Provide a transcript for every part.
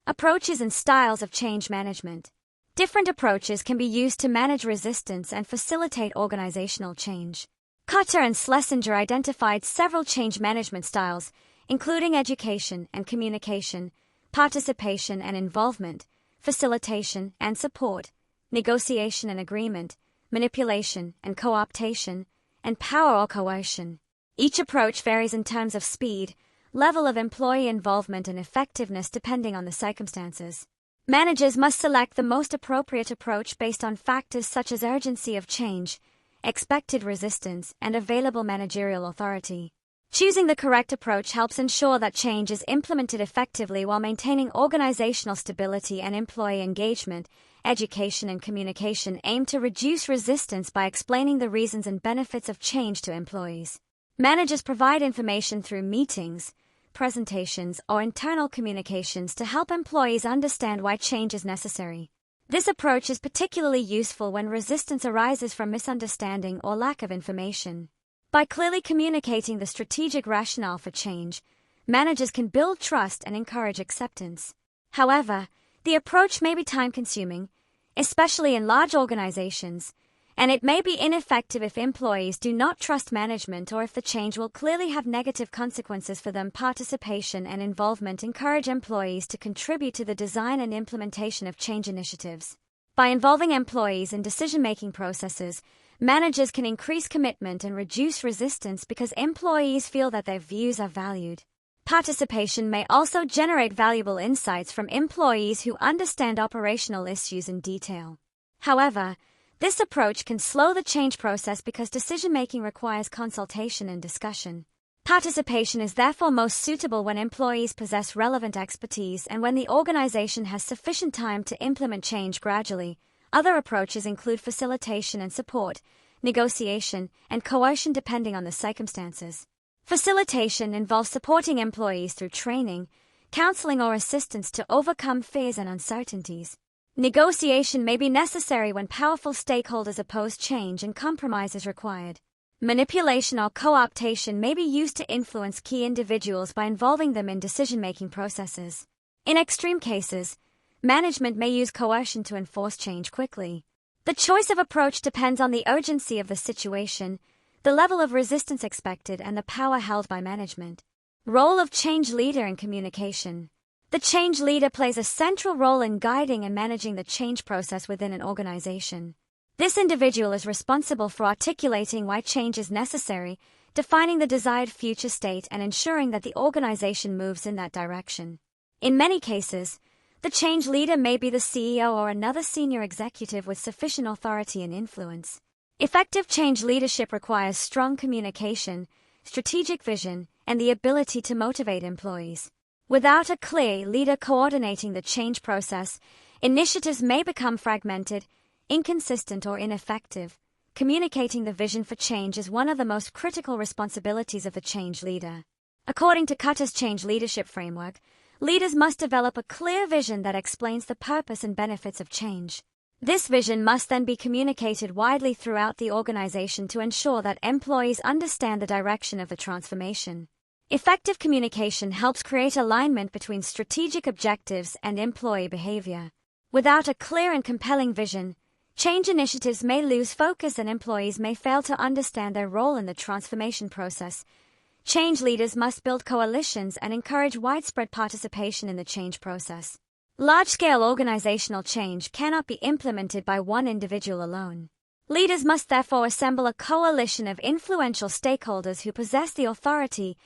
Approaches and styles of change management. Different approaches can be used to manage resistance and facilitate organizational change. Cutter and Schlesinger identified several change management styles, including education and communication, participation and involvement, facilitation and support, negotiation and agreement, manipulation and co-optation, and power or coercion. Each approach varies in terms of speed, level of employee involvement, and effectiveness depending on the circumstances. Managers must select the most appropriate approach based on factors such as urgency of change, expected resistance, and available managerial authority. Choosing the correct approach helps ensure that change is implemented effectively while maintaining organizational stability and employee engagement. Education and communication aim to reduce resistance by explaining the reasons and benefits of change to employees. Managers provide information through meetings, presentations, or internal communications to help employees understand why change is necessary. This approach is particularly useful when resistance arises from misunderstanding or lack of information. By clearly communicating the strategic rationale for change, managers can build trust and encourage acceptance. However, the approach may be time-consuming, especially in large organizations, and it may be ineffective if employees do not trust management or if the change will clearly have negative consequences for them. Participation and involvement encourage employees to contribute to the design and implementation of change initiatives. By involving employees in decision-making processes, managers can increase commitment and reduce resistance because employees feel that their views are valued. Participation may also generate valuable insights from employees who understand operational issues in detail. However, this approach can slow the change process because decision-making requires consultation and discussion. Participation is therefore most suitable when employees possess relevant expertise and when the organization has sufficient time to implement change gradually. Other approaches include facilitation and support, negotiation, and coercion depending on the circumstances. Facilitation involves supporting employees through training, counseling, or assistance to overcome fears and uncertainties. Negotiation may be necessary when powerful stakeholders oppose change and compromise is required. Manipulation or co-optation may be used to influence key individuals by involving them in decision-making processes. In extreme cases, management may use coercion to enforce change quickly. The choice of approach depends on the urgency of the situation, the level of resistance expected, and the power held by management. Role of change leader in communication. The change leader plays a central role in guiding and managing the change process within an organization. This individual is responsible for articulating why change is necessary, defining the desired future state, and ensuring that the organization moves in that direction. In many cases, the change leader may be the CEO or another senior executive with sufficient authority and influence. Effective change leadership requires strong communication, strategic vision, and the ability to motivate employees. Without a clear leader coordinating the change process, initiatives may become fragmented, inconsistent, or ineffective. Communicating the vision for change is one of the most critical responsibilities of the change leader. According to Cutter's change leadership framework, leaders must develop a clear vision that explains the purpose and benefits of change. This vision must then be communicated widely throughout the organization to ensure that employees understand the direction of the transformation. Effective communication helps create alignment between strategic objectives and employee behavior. Without a clear and compelling vision, change initiatives may lose focus and employees may fail to understand their role in the transformation process. Change leaders must build coalitions and encourage widespread participation in the change process. Large-scale organizational change cannot be implemented by one individual alone. Leaders must therefore assemble a coalition of influential stakeholders who possess the authority,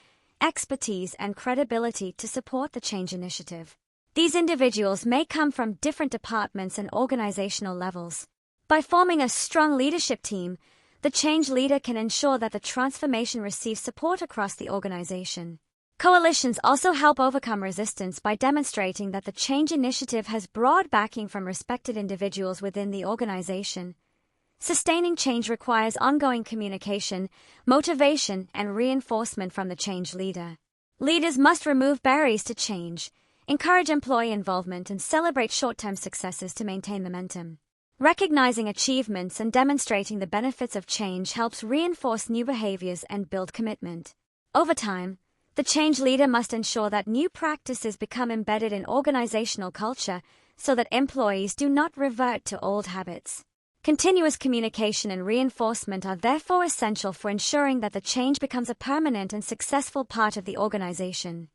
expertise, and credibility to support the change initiative. These individuals may come from different departments and organizational levels. By forming a strong leadership team, the change leader can ensure that the transformation receives support across the organization. Coalitions also help overcome resistance by demonstrating that the change initiative has broad backing from respected individuals within the organization. Sustaining change requires ongoing communication, motivation, and reinforcement from the change leader. Leaders must remove barriers to change, encourage employee involvement, and celebrate short-term successes to maintain momentum. Recognizing achievements and demonstrating the benefits of change helps reinforce new behaviors and build commitment. Over time, The change leader must ensure that new practices become embedded in organizational culture so that employees do not revert to old habits. Continuous communication and reinforcement are therefore essential for ensuring that the change becomes a permanent and successful part of the organization.